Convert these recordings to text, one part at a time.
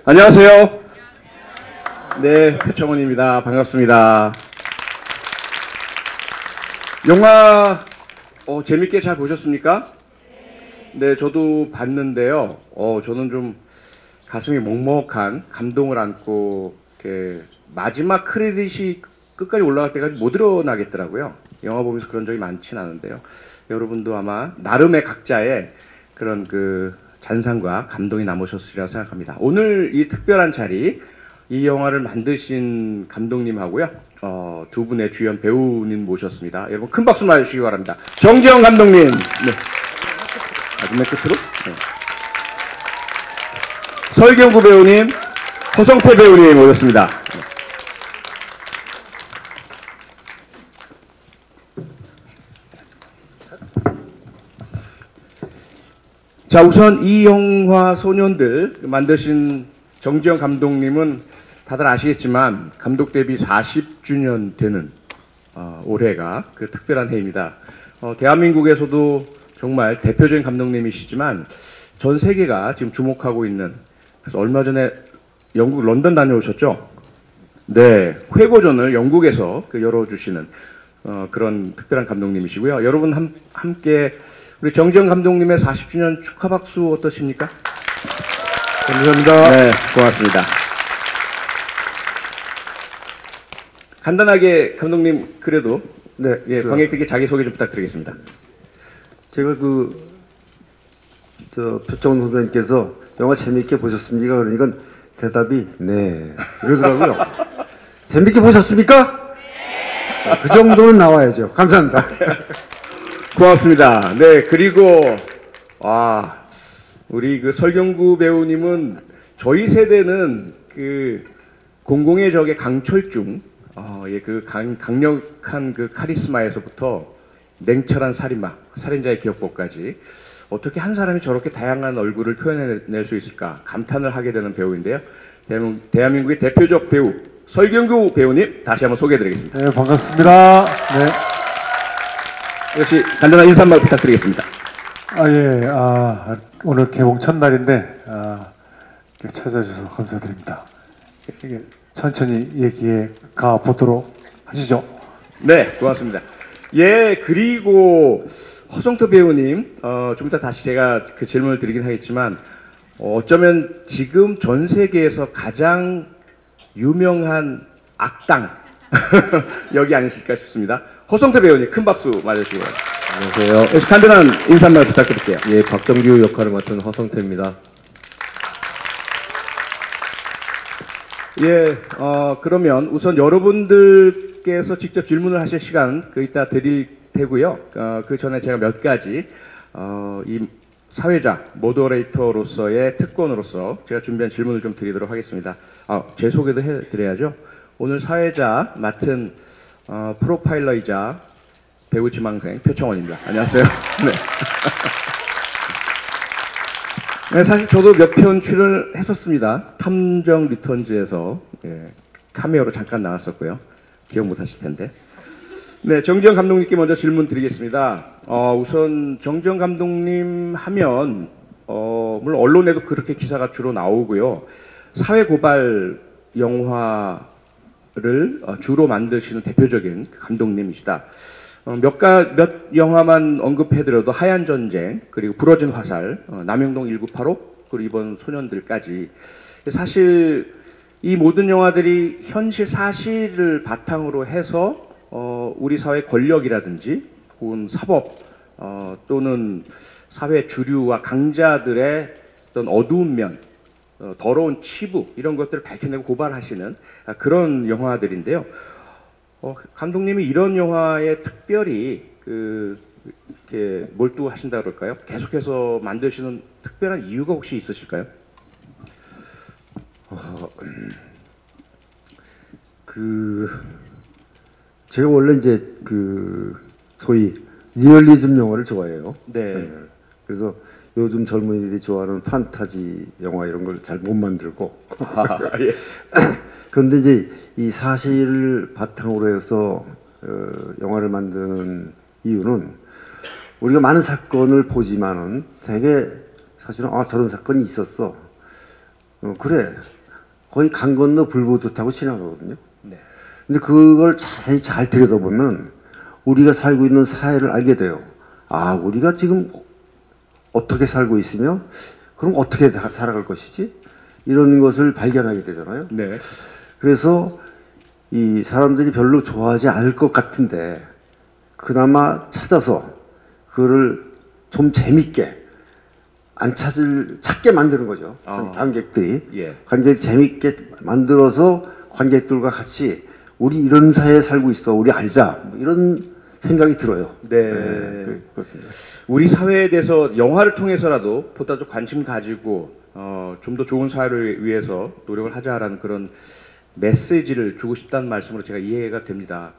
안녕하세요. 네, 표창원입니다. 반갑습니다. 영화 재밌게 잘 보셨습니까? 네, 저도 봤는데요. 저는 좀 가슴이 먹먹한 감동을 안고 이렇게 마지막 크레딧이 끝까지 올라갈 때까지 못 일어나겠더라고요. 영화 보면서 그런 적이 많지는 않은데요. 여러분도 아마 나름의 각자의 그런 잔상과 감동이 남으셨으리라 생각합니다. 오늘 이 특별한 자리, 이 영화를 만드신 감독님하고요, 두 분의 주연 배우님 모셨습니다. 여러분 큰 박수 맞으시기 바랍니다. 정지영 감독님, 네. 맨 끝으로, 네. 설경구 배우님, 허성태 배우님 모셨습니다. 네. 자, 우선 이 영화 소년들 만드신 정지영 감독님은 다들 아시겠지만 감독 데뷔 40주년 되는 올해가 그 특별한 해입니다. 대한민국에서도 정말 대표적인 감독님이시지만 전 세계가 지금 주목하고 있는, 그래서 얼마 전에 영국 런던 다녀오셨죠? 네, 회고전을 영국에서 열어주시는 그런 특별한 감독님이시고요. 여러분 함께 우리 정지영 감독님의 40주년 축하 박수 어떠십니까? 감사합니다. 네, 고맙습니다. 간단하게 감독님 그래도 네, 예, 관객들께 자기소개 좀 부탁드리겠습니다. 제가 표창원 선생님께서 영화 재미있게 보셨습니까? 그러니까 대답이 네 이러더라고요. 재미있게 보셨습니까? 네. 그 정도는 나와야죠. 감사합니다. 고맙습니다. 네, 그리고 우리 설경구 배우님은 저희 세대는 공공의 적의 강철중, 강력한 카리스마에서부터 냉철한 살인자의 기억법까지 어떻게 한 사람이 저렇게 다양한 얼굴을 표현해낼 수 있을까 감탄을 하게 되는 배우인데요. 대한민국의 대표적 배우 설경구 배우님 다시 한번 소개해드리겠습니다. 네, 반갑습니다. 네. 역시 간단한 인사 한번 부탁드리겠습니다. 오늘 개봉 첫날인데 이렇게 찾아주셔서 감사드립니다. 이게 천천히 얘기해 가 보도록 하시죠. 네, 고맙습니다. 예, 그리고 허성태 배우님, 좀 이따 다시 제가 그 질문을 드리긴 하겠지만 어쩌면 지금 전 세계에서 가장 유명한 악당 여기 아니실까 싶습니다. 허성태 배우님 큰 박수 맞으시고. 안녕하세요. 간단한 인사 한번 부탁드릴게요. 예, 박정규 역할을 맡은 허성태입니다. 예, 그러면 우선 여러분들께서 직접 질문을 하실 시간 이따 드릴 테고요. 그 전에 제가 몇 가지 이 사회자 모더레이터로서의 특권으로서 제가 준비한 질문을 좀 드리도록 하겠습니다. 제 소개도 해드려야죠. 오늘 사회자 맡은 프로파일러이자 배우 지망생 표창원입니다. 안녕하세요. 네. 네, 사실 저도 몇 편 출연을 했었습니다. 탐정 리턴즈에서 카메오로 잠깐 나왔었고요. 기억 못하실 텐데. 네, 정지영 감독님께 먼저 질문 드리겠습니다. 우선 정지영 감독님 하면 물론 언론에도 그렇게 기사가 주로 나오고요. 사회 고발 영화를 주로 만드시는 대표적인 감독님이시다. 몇 영화만 언급해드려도 하얀 전쟁, 그리고 부러진 화살, 남영동 1985, 그리고 이번 소년들까지 사실 이 모든 영화들이 현실 사실을 바탕으로 해서 우리 사회 권력이라든지 혹은 사법 또는 사회 주류와 강자들의 어떤 어두운 면, 더러운 치부 이런 것들을 밝혀내고 고발하시는 그런 영화들인데요. 감독님이 이런 영화에 특별히 이렇게 몰두하신다 그럴까요? 계속해서 만드시는 특별한 이유가 혹시 있으실까요? 제가 원래 이제 소위 리얼리즘 영화를 좋아해요. 네. 그래서 요즘 젊은이들이 좋아하는 판타지 영화 이런 걸 잘 못 만들고. 예. 그런데 이제 이 사실을 바탕으로 해서 영화를 만드는 이유는 우리가 많은 사건을 보지만은 되게 사실은 저런 사건이 있었어. 그래. 거의 강 건너 불보듯 하고 지나가거든요. 네. 근데 그걸 자세히 잘 들여다보면 우리가 살고 있는 사회를 알게 돼요. 아, 우리가 지금 어떻게 살고 있으며 그럼 어떻게 살아갈 것이지? 이런 것을 발견하게 되잖아요. 네. 그래서 이 사람들이 별로 좋아하지 않을 것 같은데 그나마 찾아서 그거를 좀 재밌게 찾게 만드는 거죠. 관객들이. 예. 관객이 재밌게 만들어서 관객들과 같이 우리 이런 사회에 살고 있어. 우리 알자. 뭐 이런 생각이 들어요. 네. 그렇습니다. 우리 사회에 대해서 영화를 통해서라도 보다 좀 관심 가지고 좀 더 좋은 사회를 위해서 노력을 하자라는 그런 메시지를 주고 싶다는 말씀으로 제가 이해가 됩니다.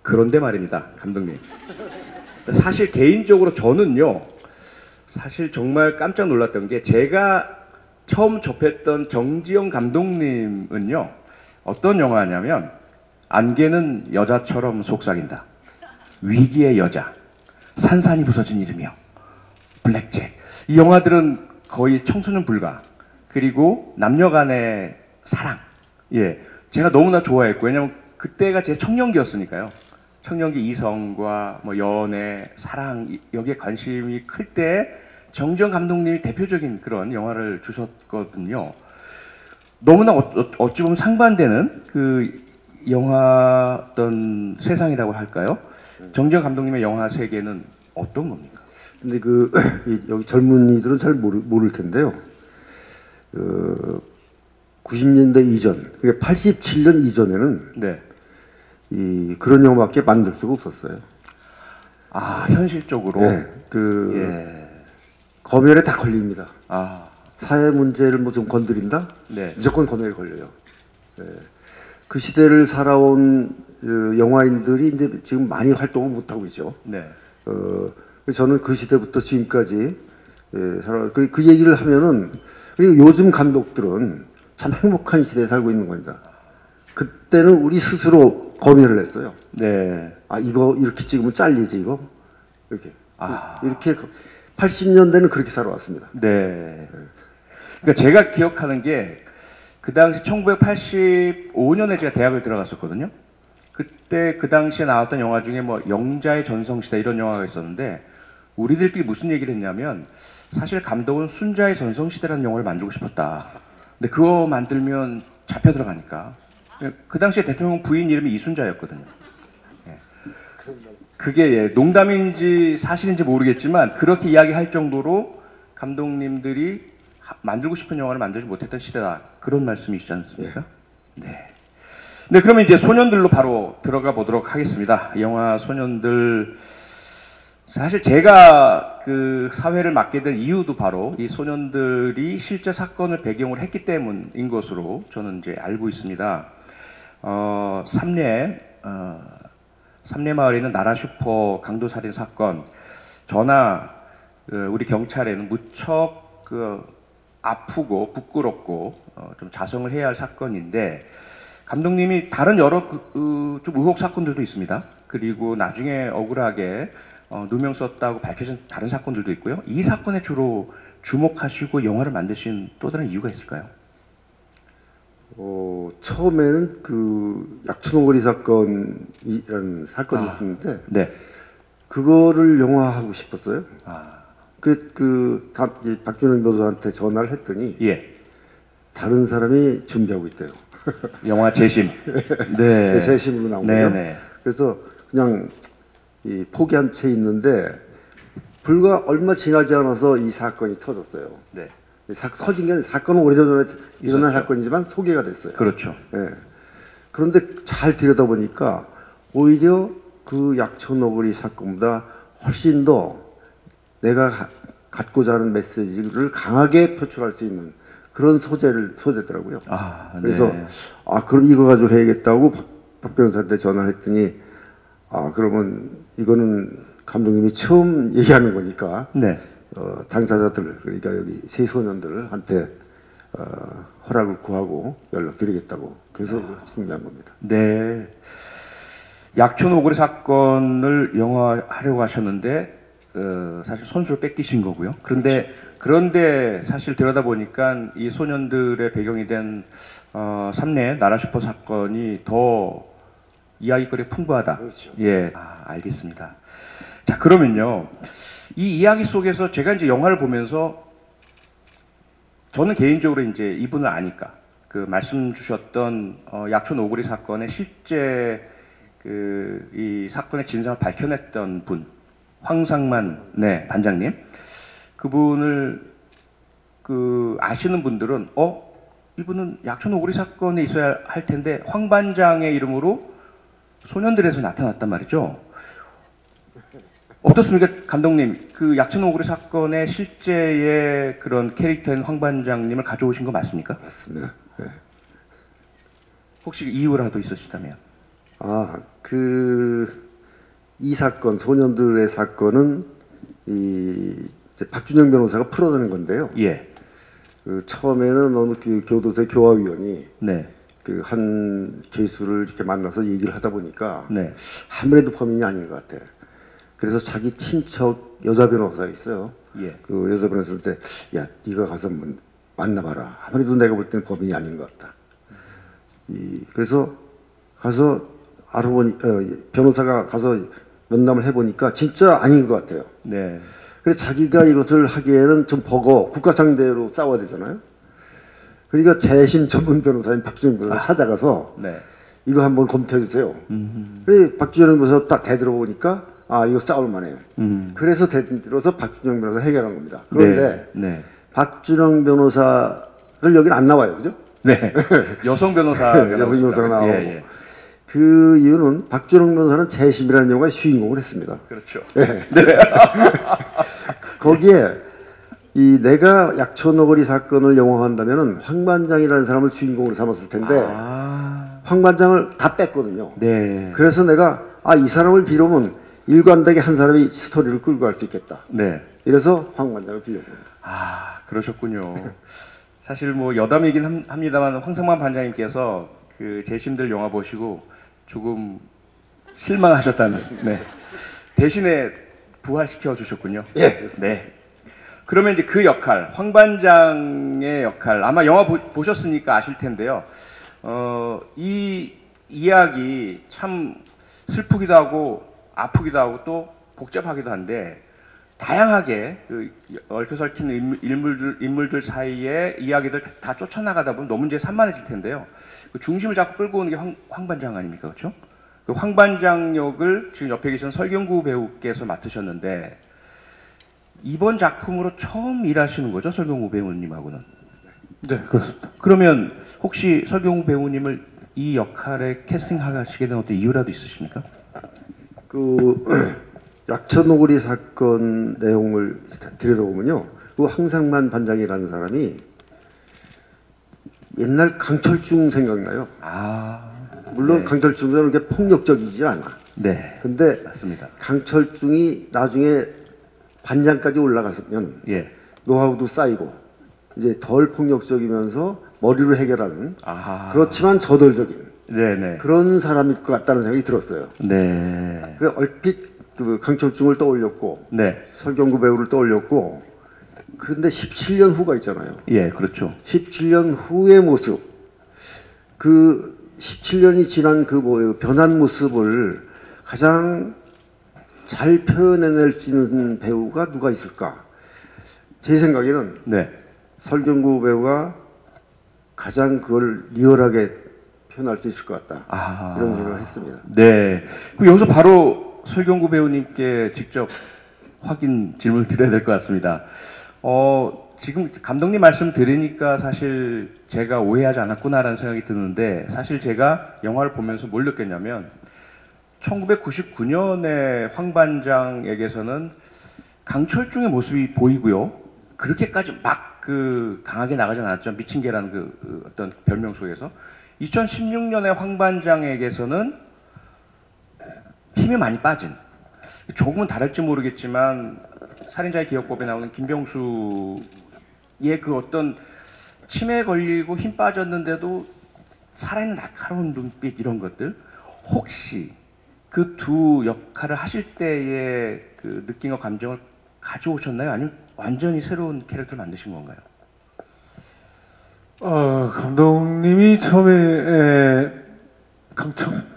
그런데 말입니다, 감독님. 사실 개인적으로 저는요, 사실 정말 깜짝 놀랐던 게 제가 처음 접했던 정지영 감독님은요, 어떤 영화냐면 안개는 여자처럼 속삭인다, 위기의 여자, 산산이 부서진 이름이요, 블랙잭. 이 영화들은 거의 청소년 불가, 그리고 남녀 간의 사랑. 예, 제가 너무나 좋아했고, 왜냐면 그때가 제 청년기였으니까요. 청년기 이성과 뭐 연애, 사랑, 여기에 관심이 클 때 정지영 감독님이 대표적인 그런 영화를 주셨거든요. 너무나 어찌 보면 상반되는 그 영화 어떤 세상이라고 할까요? 정지영 감독님의 영화 세계는 어떤 겁니까? 근데 여기 젊은이들은 잘 모를 텐데요. 90년대 이전, 그러니까 87년 이전에는 네. 그런 영화밖에 만들 수가 없었어요. 아, 현실적으로. 네, 예. 검열에 다 걸립니다. 아, 사회 문제를 뭐 좀 건드린다? 네. 무조건 검열에 걸려요. 네. 그 시대를 살아온 영화인들이 이제 지금 많이 활동을 못 하고 있죠. 네. 그래서 저는 그 시대부터 지금까지 그 얘기를 하면은 그리고 요즘 감독들은 참 행복한 시대에 살고 있는 겁니다. 그때는 우리 스스로 검열을 했어요. 네. 아, 이거 이렇게 찍으면 잘리지 이거 이렇게 아. 이렇게 80년대는 그렇게 살아왔습니다. 네. 그러니까 제가 기억하는 게 그 당시 1985년에 제가 대학을 들어갔었거든요. 그때 그 당시에 나왔던 영화 중에 뭐 영자의 전성시대 이런 영화가 있었는데 우리들끼리 무슨 얘기를 했냐면 사실 감독은 순자의 전성시대라는 영화를 만들고 싶었다. 근데 그거 만들면 잡혀 들어가니까. 그 당시에 대통령 부인 이름이 이순자였거든요. 예. 그게 농담인지 사실인지 모르겠지만 그렇게 이야기할 정도로 감독님들이 만들고 싶은 영화를 만들지 못했던 시대다. 그런 말씀이시지 않습니까? 네. 네, 그러면 이제 소년들로 바로 들어가 보도록 하겠습니다. 영화 소년들. 사실 제가 그 사회를 맡게 된 이유도 바로 이 소년들이 실제 사건을 배경으로 했기 때문인 것으로 저는 이제 알고 있습니다. 삼례 마을에 있는 나라 슈퍼 강도 살인 사건, 저나 우리 경찰에는 무척 아프고 부끄럽고 좀 자성을 해야 할 사건인데 감독님이 다른 여러 좀 의혹 사건들도 있습니다. 그리고 나중에 억울하게 누명 썼다고 밝혀진 다른 사건들도 있고요. 이 사건에 주로 주목하시고 영화를 만드신 또 다른 이유가 있을까요? 처음에는 그 약촌오거리 사건이라는 사건이 있었는데 네. 그거를 영화하고 싶었어요. 아, 박준영 변호사한테 전화를 했더니 예. 다른 사람이 준비하고 있대요. 영화 재심. 네. 재심으로 나온 거죠. 네네. 그래서 그냥 포기한 채 있는데 불과 얼마 지나지 않아서 이 사건이 터졌어요. 네. 터진 게 아니라 사건은 오래전에 일어난 있었죠. 사건이지만 소개가 됐어요. 그렇죠. 예. 그런데 잘 들여다보니까 오히려 그 약촌오거리 사건보다 훨씬 더 내가 갖고자 하는 메시지를 강하게 표출할 수 있는 그런 소재더라고요. 아, 네. 그래서 그럼 이거 가지고 해야겠다고 박 변호사한테 전화를 했더니 그러면 이거는 감독님이 처음 얘기하는 거니까 네. 당사자들 그러니까 여기 세소년들한테 허락을 구하고 연락드리겠다고 그래서 준비한 겁니다. 네. 약촌 오거리 사건을 영화하려고 하셨는데 사실 손수를 뺏기신 거고요. 그런데 사실 들여다보니까 이 소년들의 배경이 된 삼례 나라 슈퍼 사건이 더 이야기거리 풍부하다. 그렇죠. 예, 알겠습니다. 자, 그러면요. 이 이야기 속에서 제가 이제 영화를 보면서 저는 개인적으로 이제 이분을 아니까 그 말씀 주셨던 약촌 오구리 사건의 실제 이 사건의 진상을 밝혀냈던 분 황상만 반장님 그분을 아시는 분들은 이분은 약촌 오구리 사건에 있어야 할 텐데 황 반장의 이름으로 소년들에서 나타났단 말이죠. 어떻습니까, 감독님? 그 약촌 오구리 사건의 실제의 그런 캐릭터인 황 반장님을 가져오신 거 맞습니까? 맞습니다. 네. 혹시 이유라도 있으시다면? 이 사건, 소년들의 사건은 이제 박준영 변호사가 풀어내는 건데요. 예. 처음에는 어느 교도소의 교화위원이 네. 한 죄수를 이렇게 만나서 얘기를 하다 보니까 네. 아무래도 범인이 아닌 것 같아. 그래서 자기 친척 여자 변호사가 있어요. 예. 그 여자 변호사한테 야, 네가 가서 한번 만나봐라. 아무래도 내가 볼 때는 범인이 아닌 것 같다. 그래서 가서 변호사가 가서 면담을 해보니까 진짜 아닌 것 같아요. 네. 그래서 자기가 이것을 하기에는 좀 국가 상대로 싸워야 되잖아요. 그러니까 재심 전문 변호사인 박준영 변호사 찾아가서 네. 이거 한번 검토해 주세요. 그래서 박준영 변호사 딱 대들어보니까 이거 싸울 만해요. 그래서 대들어서 박준영 변호사 해결한 겁니다. 그런데 네. 박준영 변호사를 여기는 안 나와요, 그죠? 네. 여성 변호사가 여성 변호사가 나오고. 예. 그 이유는 박준영 변호사는 재심이라는 영화의 주인공을 했습니다. 그렇죠. 거기에 내가 약촌오거리 사건을 영화한다면은 황 반장이라는 사람을 주인공으로 삼았을 텐데 황 반장을 다 뺐거든요. 네. 그래서 내가 이 사람을 빌어면 일관되게 한 사람이 스토리를 끌고 갈 수 있겠다. 네. 이래서 황 반장을 빌린 겁니다. 그러셨군요. 사실 뭐 여담이긴 합니다만 황상만 반장님께서 그 재심들 영화 보시고 조금 실망하셨다는. 네. 대신에 부활시켜 주셨군요. 예. 네. 그러면 이제 그 역할, 황 반장의 역할 아마 영화 보셨으니까 아실 텐데요. 이 이야기 참 슬프기도 하고 아프기도 하고 또 복잡하기도 한데 다양하게 얽혀서 얽힌 인물들 사이에 이야기들 다 쫓아나가다 보면 너무 이제 산만해질 텐데요. 그 중심을 자꾸 끌고 오는 게 황 반장 아닙니까, 그렇죠? 그 황 반장 역을 지금 옆에 계신 설경구 배우께서 맡으셨는데 이번 작품으로 처음 일하시는 거죠, 설경구 배우님하고는? 네, 그렇습니다. 그러면 혹시 설경구 배우님을 이 역할에 캐스팅하시게 된 어떤 이유라도 있으십니까? 약촌오거리 사건 내용을 들여다보면요, 그 황상만 반장이라는 사람이 옛날 강철중 생각나요. 물론 네. 강철중은 그렇게 폭력적이지 않아. 네. 근데 맞습니다. 강철중이 나중에 반장까지 올라갔으면 예. 노하우도 쌓이고 이제 덜 폭력적이면서 머리로 해결하는 그렇지만 저돌적인 네네. 그런 사람일 것 같다는 생각이 들었어요. 네. 그래 얼핏 그 강철중을 떠올렸고 네. 설경구 배우를 떠올렸고 그런데 17년 후가 있잖아요. 예, 그렇죠. 17년 후의 모습, 그 17년이 지난 그 변한 모습을 가장 잘 표현해낼 수 있는 배우가 누가 있을까? 제 생각에는 네. 설경구 배우가 가장 그걸 리얼하게 표현할 수 있을 것 같다. 이런 생각을 했습니다. 네. 그럼 여기서 바로 설경구 배우님께 직접 확인 질문을 드려야 될 것 같습니다. 지금 감독님 말씀 들으니까 사실 제가 오해하지 않았구나라는 생각이 드는데 사실 제가 영화를 보면서 뭘 느꼈냐면 1999년에 황 반장에게서는 강철중의 모습이 보이고요. 그렇게까지 막 강하게 나가진 않았죠. 미친 개라는 그 어떤 별명 속에서. 2016년에 황 반장에게서는 힘이 많이 빠진, 조금은 다를지 모르겠지만 살인자의 기억법에 나오는 김병수의 그 어떤 치매에 걸리고 힘 빠졌는데도 살아있는 날카로운 눈빛 이런 것들, 혹시 그 두 역할을 하실 때의 그 느낌과 감정을 가져오셨나요? 아니면 완전히 새로운 캐릭터를 만드신 건가요? 감독님이 처음에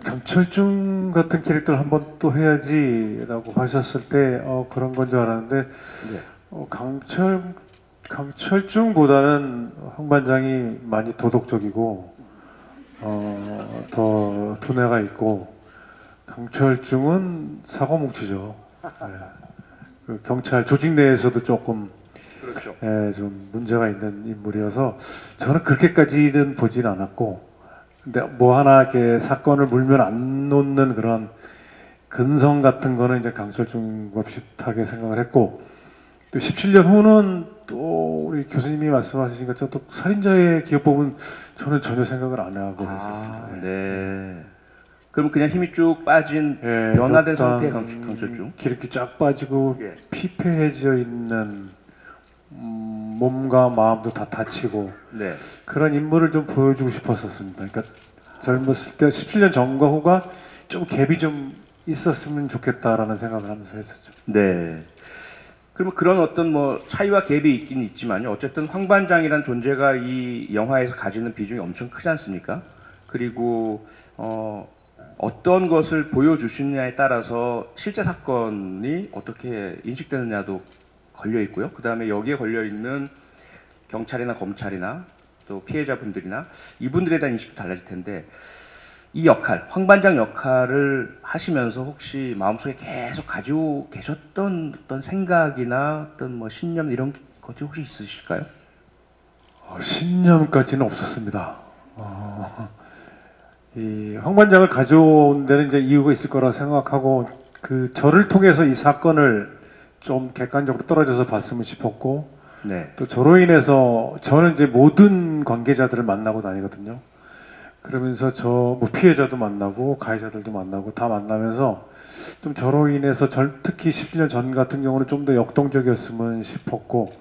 강철중 같은 캐릭터를 한번 또 해야지라고 하셨을 때 그런 건 줄 알았는데 강철중보다는 황 반장이 많이 도덕적이고 더 두뇌가 있고 강철중은 사고뭉치죠. 그 경찰 조직 내에서도 조금 그렇죠. 좀 문제가 있는 인물이어서 저는 그렇게까지는 보진 않았고, 근데 뭐 하나 이렇게 사건을 물면 안 놓는 그런 근성 같은 거는 이제 강철중과 비슷하게 생각을 했고, 또 17년 후는 또 우리 교수님이 말씀하신 것처럼 또 살인자의 기억법은 저는 전혀 생각을 안 하고 했었습니다. 네. 그럼 그냥 힘이 쭉 빠진 예, 변화된 일단 상태의 강철중. 기력이 쫙 빠지고 예. 피폐해져 있는 몸과 마음도 다 다치고 네. 그런 인물을 좀 보여주고 싶었었습니다. 그러니까 젊었을 때 17년 전과 후가 좀 갭이 좀 있었으면 좋겠다라는 생각을 하면서 했었죠. 네. 그러면 그런 어떤 뭐 차이와 갭이 있긴 있지만요. 어쨌든 황 반장이란 존재가 이 영화에서 가지는 비중이 엄청 크지 않습니까? 그리고 어떤 것을 보여주시느냐에 따라서 실제 사건이 어떻게 인식되느냐도 걸려 있고요. 그 다음에 여기에 걸려 있는 경찰이나 검찰이나 또 피해자분들이나 이분들에 대한 인식도 달라질 텐데 이 역할, 황 반장 역할을 하시면서 혹시 마음속에 계속 가지고 계셨던 어떤 생각이나 어떤 뭐 신념 이런 것이 혹시 있으실까요? 신념까지는 없었습니다. 이 황 반장을 가져온 데는 이제 이유가 있을 거라 생각하고 그 저를 통해서 이 사건을 좀 객관적으로 떨어져서 봤으면 싶었고 네. 또 저로 인해서 저는 이제 모든 관계자들을 만나고 다니거든요. 그러면서 저 뭐 피해자도 만나고 가해자들도 만나고 다 만나면서 좀 저로 인해서 특히 17년 전 같은 경우는 좀 더 역동적이었으면 싶었고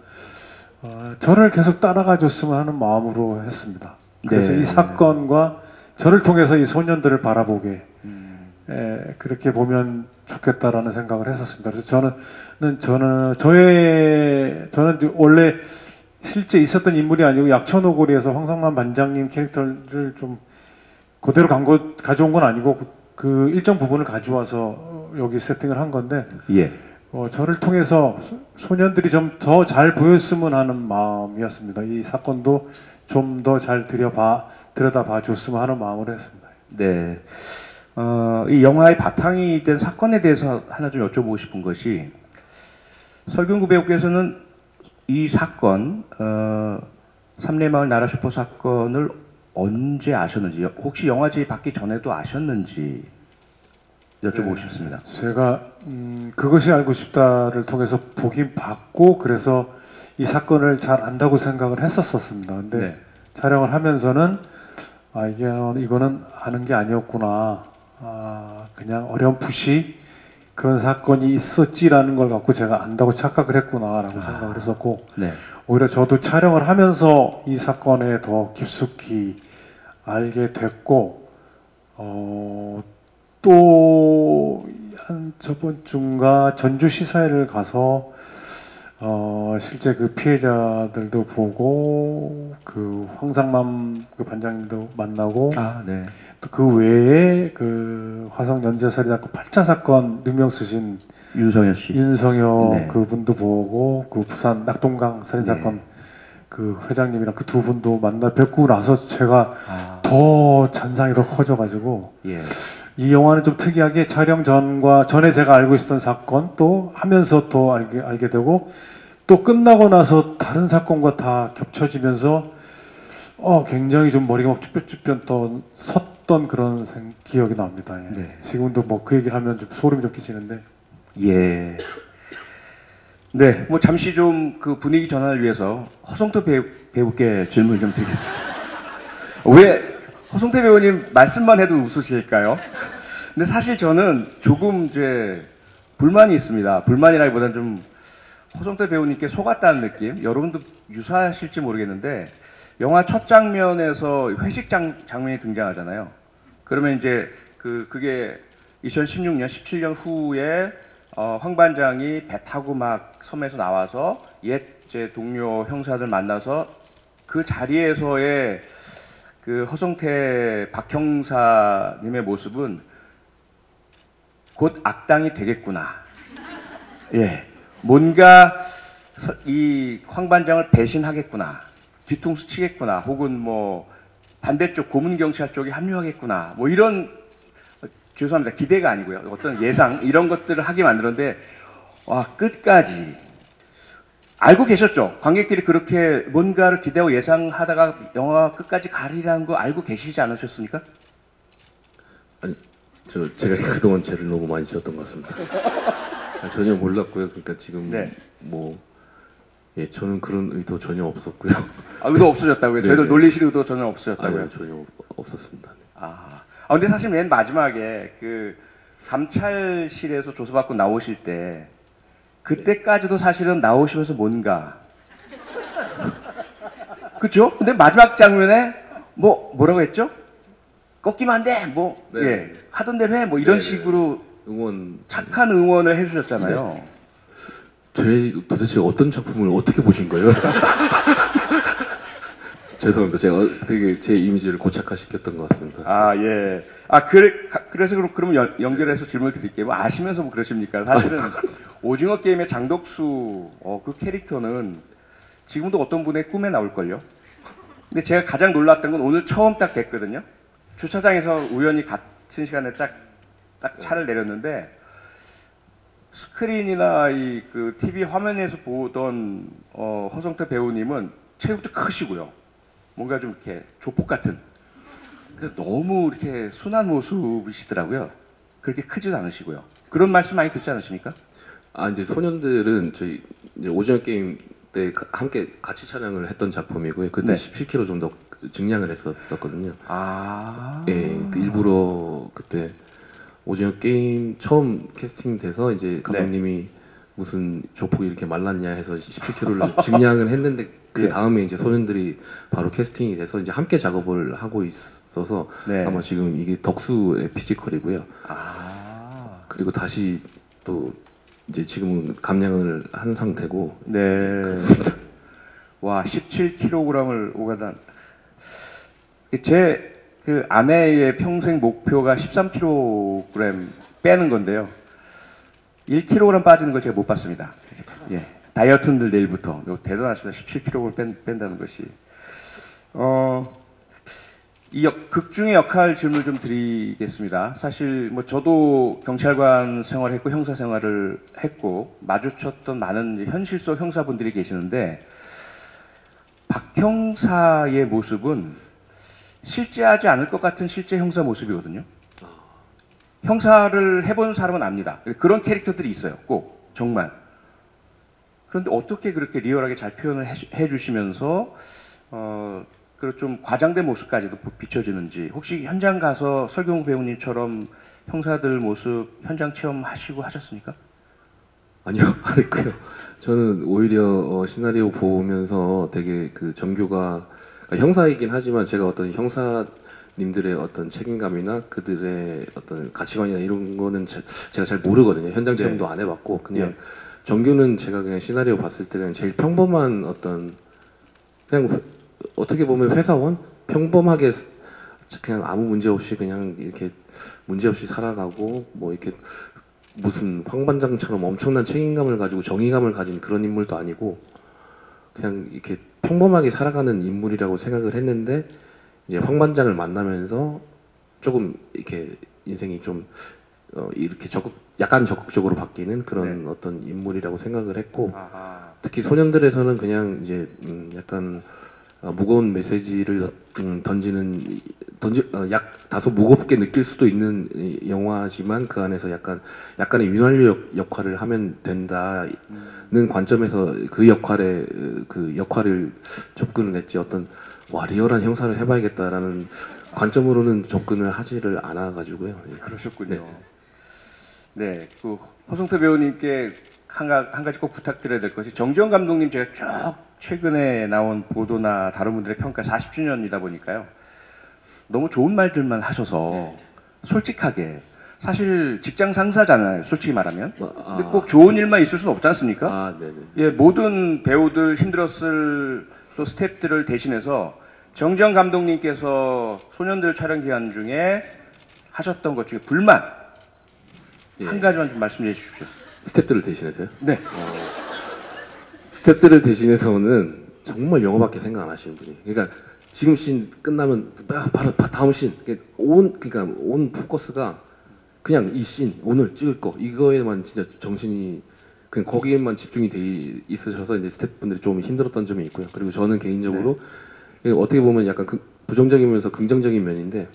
저를 계속 따라가 줬으면 하는 마음으로 했습니다. 그래서 네. 이 사건과 저를 통해서 이 소년들을 바라보게 그렇게 보면 좋겠다라는 생각을 했었습니다. 그래서 저는 원래 실제 있었던 인물이 아니고 약천오거리에서 황성만 반장님 캐릭터를 좀 그대로 가져온 건 아니고 그 일정 부분을 가져와서 여기 세팅을 한 건데 예. 저를 통해서 소년들이 좀 더 잘 보였으면 하는 마음이었습니다. 이 사건도 좀 더 잘 들여다봐 줬으면 하는 마음으로 했습니다. 네. 이 영화의 바탕이 된 사건에 대해서 하나 좀 여쭤보고 싶은 것이 설경구 배우께서는 이 사건, 삼례마을 나라 슈퍼 사건을 언제 아셨는지, 혹시 영화제 받기 전에도 아셨는지 여쭤보고 싶습니다. 제가 그것이 알고 싶다를 통해서 보긴 봤고 그래서 이 사건을 잘 안다고 생각을 했었습니다. 근데 네. 촬영을 하면서는 이거는 아는 게 아니었구나. 그냥 어렴풋이 그런 사건이 있었지라는 걸 갖고 제가 안다고 착각을 했구나라고 생각을 했었고 네. 오히려 저도 촬영을 하면서 이 사건에 더 깊숙이 알게 됐고 또 한 저번 주인가 전주시사회를 가서 실제 그 피해자들도 보고 그 황상맘 그 반장님도 만나고 네. 또 그 외에 그 화성 연쇄살인 사건 8차 사건 누명 쓰신 윤성현 씨. 윤성효 네. 그분도 보고 그 부산 낙동강 살인 사건 그 회장님이랑 그 두 분도 만나 뵙고 나서 제가 더 잔상이 더 커져가지고 예. 이 영화는 좀 특이하게 촬영 전에 제가 알고 있었던 사건 또 하면서 또 알게 되고 또 끝나고 나서 다른 사건과 다 겹쳐지면서 굉장히 좀 머리가 막 쭈뼛쭈뼛 또 섰던 그런 기억이 납니다. 예. 네. 지금도 뭐 그 얘기를 하면 좀 소름이 좀 끼치는데 예. 네, 뭐 잠시 좀 그 분위기 전환을 위해서 허성태 배우께 질문을 좀 드리겠습니다. 왜 허성태 배우님 말씀만 해도 웃으실까요? 근데 사실 저는 조금 이제 불만이 있습니다. 불만이라기보다는 좀 허성태 배우님께 속았다는 느낌. 여러분도 유사하실지 모르겠는데 영화 첫 장면에서 회식 장면이 등장하잖아요. 그러면 이제 그게 2016년, 17년 후에 황 반장이 배 타고 막 섬에서 나와서 옛 제 동료 형사들 만나서 그 자리에서의 그 허성태 박 형사님의 모습은 곧 악당이 되겠구나. 예, 뭔가 이 황 반장을 배신하겠구나, 뒤통수 치겠구나, 혹은 뭐 반대쪽 고문 경찰 쪽에 합류하겠구나, 뭐 이런 죄송합니다, 기대가 아니고요, 어떤 예상 이런 것들을 하게 만들었는데 와, 끝까지 알고 계셨죠? 관객들이 그렇게 뭔가를 기대하고 예상하다가 영화 끝까지 가리라는 거 알고 계시지 않으셨습니까? 아니, 제가 그동안 죄를 너무 많이 지었던 것 같습니다. 전혀 몰랐고요. 그러니까 지금 네. 뭐 예, 저는 그런 의도 전혀 없었고요. 아, 의도 없으셨다고요? 저희들 네네. 놀리실 의도 전혀 없으셨다고요? 아니, 전혀 없었습니다. 근데 사실 맨 마지막에 그 감찰실에서 조사받고 나오실 때 그때까지도 사실은 나오시면서 뭔가 그렇죠? 근데 마지막 장면에 뭐라고 했죠? 꺾이면 안 돼. 뭐 네. 예, 하던 대로 해. 뭐 이런 네. 식으로 응원. 착한 응원을 해주셨잖아요. 도대체 어떤 작품을 어떻게 보신 거예요? 죄송합니다. 제가 되게 제 이미지를 고착화시켰던 것 같습니다. 아, 예. 그래서 그럼 연결해서 질문을 드릴게요. 뭐 아시면서 뭐 그러십니까? 사실은 오징어 게임의 장덕수 그 캐릭터는 지금도 어떤 분의 꿈에 나올걸요. 근데 제가 가장 놀랐던 건 오늘 처음 딱 뵀거든요. 주차장에서 우연히 같은 시간에 딱 차를 내렸는데 스크린이나 이 그 TV 화면에서 보던 허성태 배우님은 체격도 크시고요. 뭔가 좀 이렇게 조폭 같은. 근데 너무 이렇게 순한 모습이시더라고요. 그렇게 크지도 않으시고요. 그런 말씀 많이 듣지 않으십니까? 이제 소년들은 저희 이제 오징어 게임 때 함께 같이 촬영을 했던 작품이고요. 그때 네. 17kg 정도 증량을 했었거든요. 아. 예, 그 일부러 그때 오징어 게임 처음 캐스팅돼서 이제 감독님이 무슨 조폭이 이렇게 말랐냐 해서 17kg를 증량을 했는데 그 예. 다음에 이제 소년들이 바로 캐스팅이 돼서 이제 함께 작업을 하고 있어서 네. 아마 지금 이게 덕수의 피지컬이고요. 그리고 다시 또 이제 지금은 감량을 한 상태고 네. 그렇습니다. 와, 17kg을 오가다. 제 그 아내의 평생 목표가 13kg 빼는 건데요. 1kg 빠지는 걸 제가 못 봤습니다. 예. 다이어트들 내일부터 대단하십니다. 17kg를 뺀다는 것이. 극 중의 역할 질문 좀 드리겠습니다. 사실 뭐 저도 경찰관 생활했고 형사 생활을 했고 마주쳤던 많은 현실 속 형사분들이 계시는데 박 형사의 모습은 실제하지 않을 것 같은 실제 형사 모습이거든요. 형사를 해본 사람은 압니다. 그런 캐릭터들이 있어요. 꼭 정말. 그런데 어떻게 그렇게 리얼하게 잘 표현을 해주시면서 그리고 좀 과장된 모습까지도 비춰지는지 혹시 현장 가서 설경구 배우님처럼 형사들 모습 현장 체험하시고 하셨습니까? 아니요, 안 했고요. 저는 오히려 시나리오 보면서 되게 그 정교가 그러니까 형사이긴 하지만 제가 어떤 형사님들의 어떤 책임감이나 그들의 어떤 가치관이나 이런 거는 제가 잘 모르거든요. 현장 체험도 안 해봤고 그냥 정규는 제가 그냥 시나리오 봤을 때 그냥 제일 평범한 어떤 그냥 어떻게 보면 회사원 평범하게 그냥 아무 문제 없이 그냥 이렇게 문제 없이 살아가고 뭐 이렇게 무슨 황 반장처럼 엄청난 책임감을 가지고 정의감을 가진 그런 인물도 아니고 그냥 이렇게 평범하게 살아가는 인물이라고 생각을 했는데 이제 황 반장을 만나면서 조금 이렇게 인생이 좀 이렇게 약간 적극적으로 바뀌는 그런 어떤 인물이라고 생각을 했고 특히 소년들에서는 그냥 이제 약간 무거운 메시지를 약 다소 무겁게 느낄 수도 있는 영화지만 그 안에서 약간의 윤활유 역할을 하면 된다는 관점에서 그 역할을 접근을 했지 어떤 리얼한 형사를 해봐야겠다라는 관점으로는 접근을 하지를 않아가지고요. 예. 그러셨군요. 네, 그 허성태 배우님께 한 가지 꼭 부탁드려야 될 것이 정지영 감독님 제가 쭉 최근에 나온 보도나 다른 분들의 평가 40주년이다 보니까요. 너무 좋은 말들만 하셔서 솔직하게 사실 직장 상사잖아요. 솔직히 말하면. 아. 근데 꼭 좋은 일만 있을 수는 없지 않습니까? 아, 네네. 예, 모든 배우들 힘들었을 또 스태프들을 대신해서 정지영 감독님께서 소년들 촬영 기간 중에 하셨던 것 중에 불만 예. 한 가지만 좀 말씀해 주십시오. 스태프들을 대신해서요? 네. 스태프들을 대신해서는 정말 영어밖에 생각 안 하시는 분이. 그러니까 지금 씬 끝나면 바로 다음 씬. 그러니까 온 포커스가 그냥 이 씬 오늘 찍을 거 이거에만 진짜 정신이 그냥 거기에만 집중이 돼 있으셔서 이제 스태프분들이 좀 힘들었던 점이 있고요. 그리고 저는 개인적으로 어떻게 보면 약간 부정적이면서 긍정적인 면인데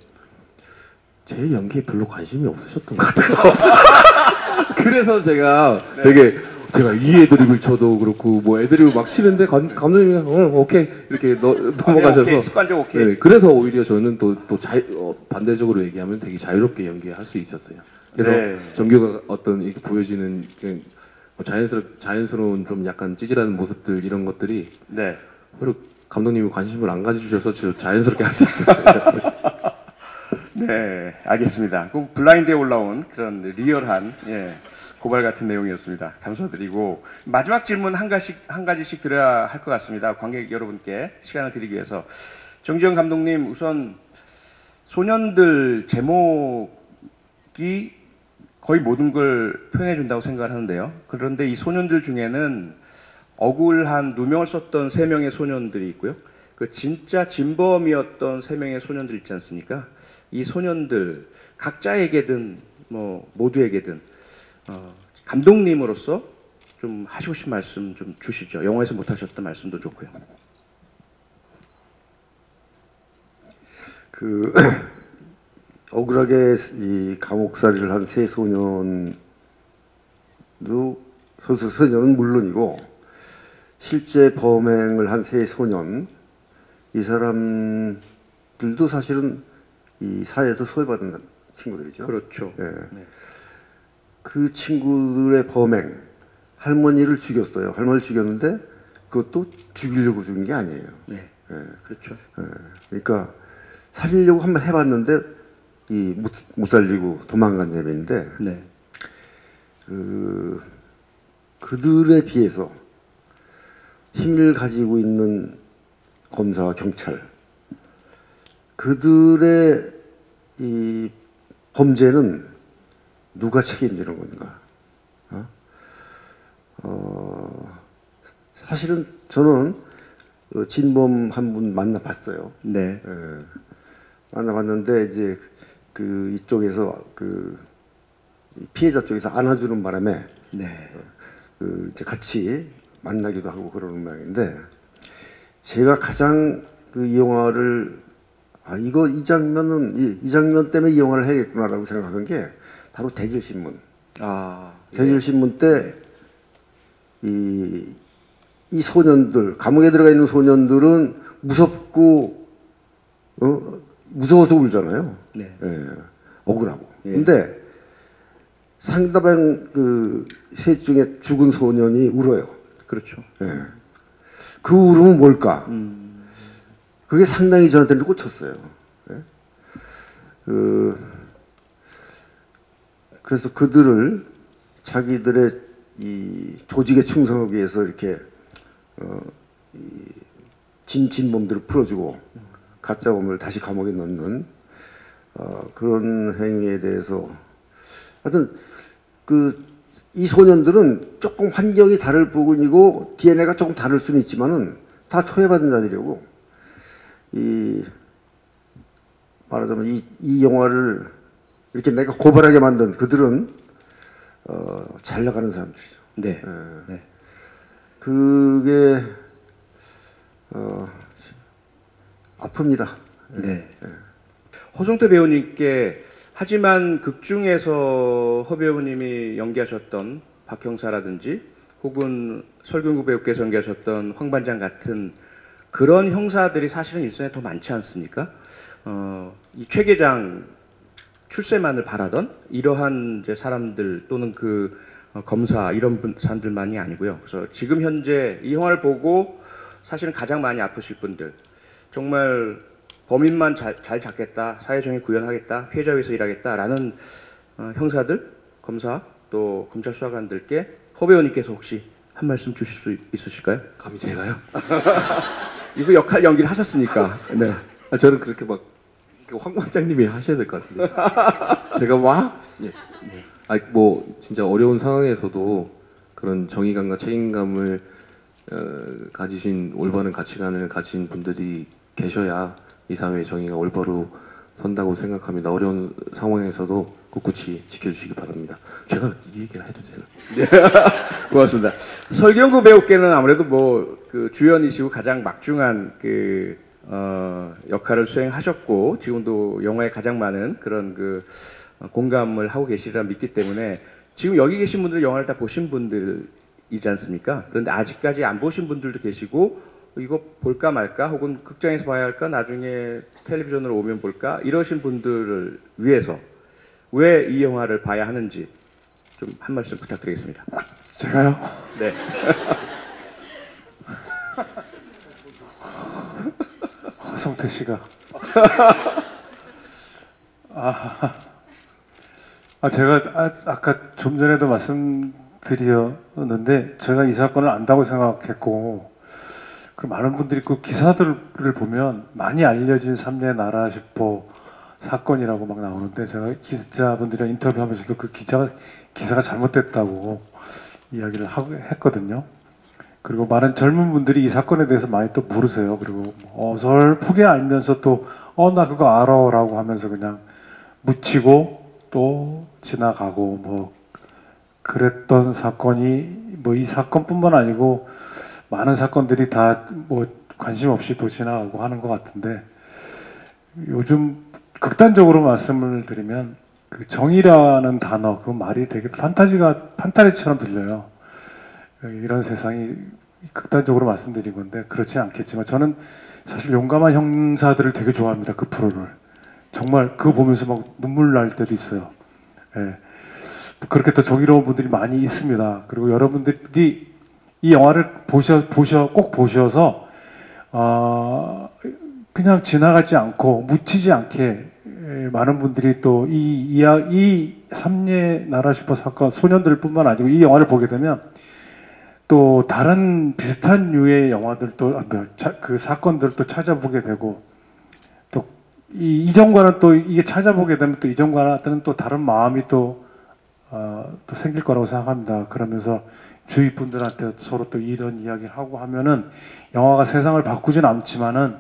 제 연기에 별로 관심이 없으셨던 것 같아요. 그래서 제가 되게 제가 이 애드립을 쳐도 그렇고 뭐 애드립을 막 치는데 감독님이 오케이 이렇게 넘어가셔서 오케이, 습관적 오케이. 네, 그래서 오히려 저는 또 반대적으로 얘기하면 되게 자유롭게 연기할 수 있었어요. 그래서 네. 정규가 어떤 이렇게 보여지는 뭐 자연스러운 좀 약간 찌질한 모습들 이런 것들이 네. 그리고 감독님이 관심을 안 가져주셔서 저 자연스럽게 할 수 있었어요. 네, 알겠습니다. 꼭 블라인드에 올라온 그런 리얼한 고발 같은 내용이었습니다. 감사드리고 마지막 질문 한 가지씩 드려야 할 것 같습니다. 관객 여러분께 시간을 드리기 위해서 정지영 감독님 우선 소년들 제목이 거의 모든 걸 표현해 준다고 생각을 하는데요. 그런데 이 소년들 중에는 억울한 누명을 썼던 3명의 소년들이 있고요. 그 진짜 진범이었던 3명의 소년들 있지 않습니까? 이 소년들 각자에게든 뭐 모두에게든 감독님으로서 좀 하시고 싶은 말씀 좀 주시죠. 영화에서 못 하셨던 말씀도 좋고요. 억울하게 이 감옥살이를 한 3소년도 소년은 물론이고 실제 범행을 한 3소년 이 사람들도 사실은 이 사회에서 소외받은 친구들이죠. 그렇죠. 예. 네. 그 친구들의 범행, 할머니를 죽였어요. 할머니를 죽였는데 그것도 죽이려고 죽인 게 아니에요. 네. 그렇죠. 그러니까 살리려고 한번 해봤는데 못 살리고 도망간 셈인데 네. 그들에 비해서 힘을 가지고 있는 검사와 경찰 그들의 이 범죄는 누가 책임지는 건가? 사실은 저는 진범 한 분 만나봤어요. 네. 만나봤는데 이제 이쪽에서 피해자 쪽에서 안아주는 바람에 네. 이제 같이 만나기도 하고 그러는 모양인데 제가 가장 이 영화를 이 장면은 이 장면 때문에 이 영화를 해야겠구나라고 생각한 게 바로 대질신문. 대질신문 때 이 소년들 감옥에 들어가 있는 소년들은 무섭고 무서워서 울잖아요. 네. 억울하고. 근데 상대방 셋 중에 죽은 소년이 울어요. 그렇죠. 그 울음은 뭘까? 그게 상당히 저한테는 꽂혔어요. 그래서 그들을 자기들의 이 조직에 충성하기 위해서 이렇게 진범들을 풀어주고 가짜범을 다시 감옥에 넣는 그런 행위에 대해서 하여튼 이 소년들은 조금 환경이 다를 부분이고 DNA가 조금 다를 수는 있지만은 다 소외받은 자들이고 말하자면 이 영화를 이렇게 내가 고발하게 만든 그들은 잘 나가는 사람들이죠. 네. 네. 그게 아픕니다. 네. 허성태 배우님께 하지만 극 중에서 허 배우님이 연기하셨던 박 형사라든지 혹은 설경구 배우께서 연기하셨던 황 반장 같은 그런 형사들이 사실은 일선에 더 많지 않습니까? 이 최 계장 출세만을 바라던 이러한 이제 사람들 또는 검사 이런 사람들만이 아니고요. 그래서 지금 현재 이 영화를 보고 사실은 가장 많이 아프실 분들 정말 범인만 잘 잡겠다, 사회정의 구현하겠다, 피해자 위해서 일하겠다라는 형사들, 검사, 또 검찰 수사관들께 허배우님께서 혹시 한 말씀 주실 수 있으실까요? 감히 제가요? 이거 역할 연기를 하셨으니까. 네. 저는 그렇게 막 황 원장님이 하셔야 될 것 같은데 제가 막 예. 뭐 진짜 어려운 상황에서도 그런 정의감과 책임감을 가지신 올바른 가치관을 가진 분들이 계셔야 이 사회의 정의가 올바로 선다고 생각합니다. 어려운 상황에서도 꿋꿋이 지켜주시기 바랍니다. 제가 이 얘기를 해도 되나? 네. 고맙습니다. 설경구 배우께는 아무래도 뭐 그 주연이시고 가장 막중한 그 역할을 수행하셨고 지금도 영화에 가장 많은 그런 그 공감을 하고 계시리라 믿기 때문에 지금 여기 계신 분들 영화를 다 보신 분들이지 않습니까? 그런데 아직까지 안 보신 분들도 계시고 이거 볼까 말까 혹은 극장에서 봐야 할까 나중에 텔레비전으로 오면 볼까 이러신 분들을 위해서 왜 이 영화를 봐야 하는지 좀 한 말씀 부탁드리겠습니다. 제가요? 네. 허성태 씨가 제가 아까 좀 전에도 말씀드렸는데 제가 이 사건을 안다고 생각했고 그 많은 분들이 그 기사들을 보면 많이 알려진 삼례 나라 슈퍼 사건이라고 막 나오는데 제가 기자분들이랑 인터뷰하면서도 그 기사가 잘못됐다고 이야기를 했거든요. 그리고 많은 젊은 분들이 이 사건에 대해서 많이 또 모르세요. 그리고 어설프게 알면서 또 나 그거 알아라고 하면서 그냥 묻히고 또 지나가고 뭐 그랬던 사건이 뭐 이 사건뿐만 아니고 많은 사건들이 다 뭐 관심 없이 또 지나가고 하는 것 같은데 요즘 극단적으로 말씀을 드리면 그 정의라는 단어 그 말이 되게 판타지처럼 들려요. 이런 세상이 극단적으로 말씀드린 건데 그렇지 않겠지만 저는 사실 용감한 형사들을 되게 좋아합니다. 그 프로를 정말 그거 보면서 막 눈물 날 때도 있어요. 예. 그렇게 또 정의로운 분들이 많이 있습니다. 그리고 여러분들이 이 영화를 꼭 보셔서 그냥 지나가지 않고 묻히지 않게 많은 분들이 또 이 삼례 나라 슈퍼 사건 소년들뿐만 아니고 이 영화를 보게 되면 또 다른 비슷한 류의 영화들도 그 사건들도 찾아보게 되고 또 이전과는 또 이게 찾아보게 되면 또 이전과는 또 다른 마음이 또 생길 거라고 생각합니다. 그러면서 주위 분들한테 서로 또 이런 이야기를 하고 하면은 영화가 세상을 바꾸진 않지만은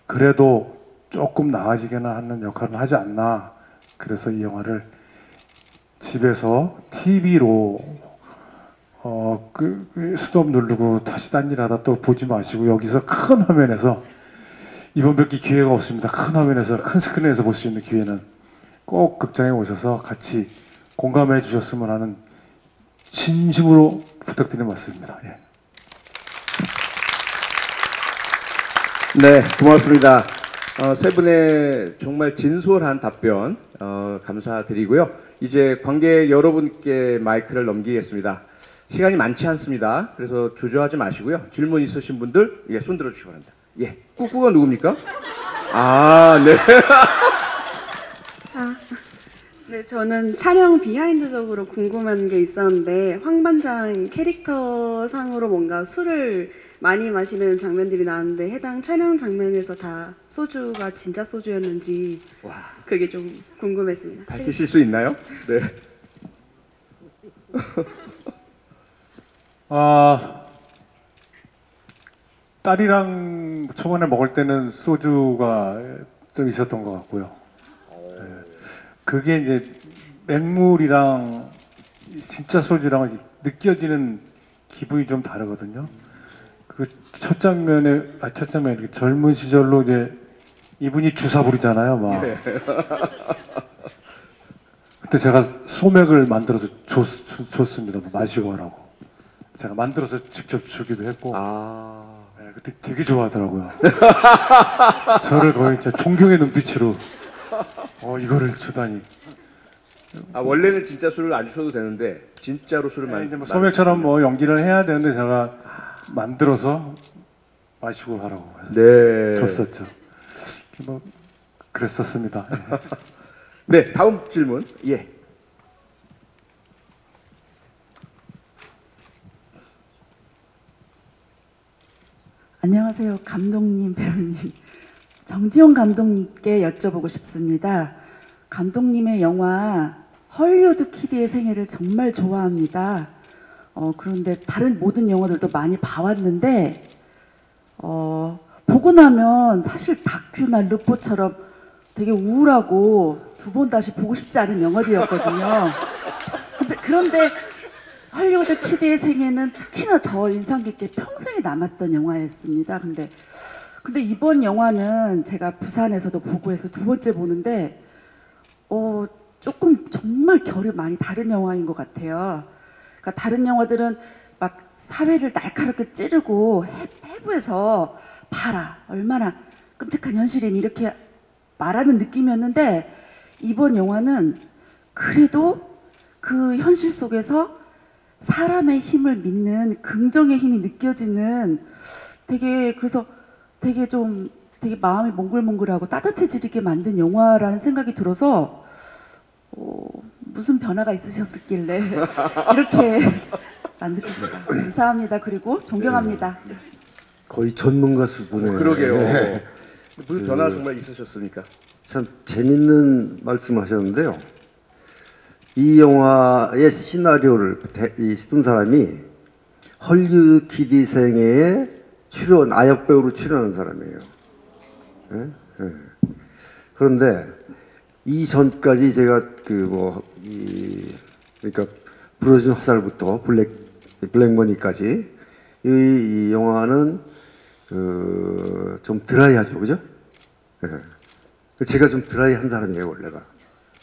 그래도 조금 나아지게는 하는 역할을 하지 않나. 그래서 이 영화를 집에서 TV로 스톱 누르고 다시 딴 일 하다 또 보지 마시고 여기서 큰 화면에서 이번밖에 기회가 없습니다. 큰 화면에서 큰 스크린에서 볼 수 있는 기회는 꼭 극장에 오셔서 같이 공감해 주셨으면 하는 진심으로 부탁드리는 말씀입니다. 예. 네, 고맙습니다. 세 분의 정말 진솔한 답변 감사드리고요. 이제 관객 여러분께 마이크를 넘기겠습니다. 시간이 많지 않습니다. 그래서 주저하지 마시고요. 질문 있으신 분들 손 들어주시기 바랍니다. 예, 꾸꾸가 누굽니까? 네. 네, 저는 촬영 비하인드적으로 궁금한 게 있었는데 황 반장 캐릭터 상으로 뭔가 술을 많이 마시는 장면들이 나왔는데 해당 촬영 장면에서 다 소주가 진짜 소주였는지 그게 좀 궁금했습니다. 밝히실 수 있나요? 네. 딸이랑 초반에 먹을 때는 소주가 좀 있었던 것 같고요. 그게 이제 맹물이랑 진짜 소주랑 느껴지는 기분이 좀 다르거든요. 그 첫 장면에 이렇게 젊은 시절로 이제 이분이 주사 부리잖아요, 막. 네. 그때 제가 소맥을 만들어서 줬습니다. 마시고 하라고. 제가 만들어서 직접 주기도 했고. 네, 그때 되게 좋아하더라고요. 저를 거의 진짜 존경의 눈빛으로 이거를 주다니. 원래는 진짜 술을 안 주셔도 되는데 진짜로 술을 이제 뭐 소맥처럼 뭐 연기를 해야 되는데 제가 만들어서 마시고 하라고 해서 줬었죠. 뭐 그랬었습니다. 네, 다음 질문. 예. 안녕하세요. 감독님, 배우님. 정지용 감독님께 여쭤보고 싶습니다. 감독님의 영화 헐리우드 키드의 생애를 정말 좋아합니다. 그런데 다른 모든 영화들도 많이 봐왔는데 보고 나면 사실 다큐나 르포처럼 되게 우울하고 두 번 다시 보고 싶지 않은 영화들이었거든요. 그런데 헐리우드 키드의 생애는 특히나 더 인상 깊게 평생에 남았던 영화였습니다. 근데 이번 영화는 제가 부산에서도 보고 해서 두 번째 보는데 조금 정말 결이 많이 다른 영화인 것 같아요. 그러니까 다른 영화들은 막 사회를 날카롭게 찌르고 해부해서 봐라 얼마나 끔찍한 현실이니 이렇게 말하는 느낌이었는데 이번 영화는 그래도 그 현실 속에서 사람의 힘을 믿는 긍정의 힘이 느껴지는 그래서 되게 마음이 몽글몽글하고 따뜻해지게 만든 영화라는 생각이 들어서 무슨 변화가 있으셨길래 이렇게 만드셨을까. 감사합니다. 그리고 존경합니다. 거의 전문가 수준의. 그러게요. 네. 무슨 변화가 정말 있으셨습니까? 참 재밌는 말씀하셨는데요. 이 영화의 시나리오를 쓴 사람이 헐리우드 키드 생애에 아역 배우로 출연한 사람이에요. 네? 네. 그런데 이전까지 제가 그러니까 부러진 화살부터 블랙머니까지 이 영화는 좀 드라이하죠, 그죠? 네. 제가 좀 드라이한 사람이에요 원래가.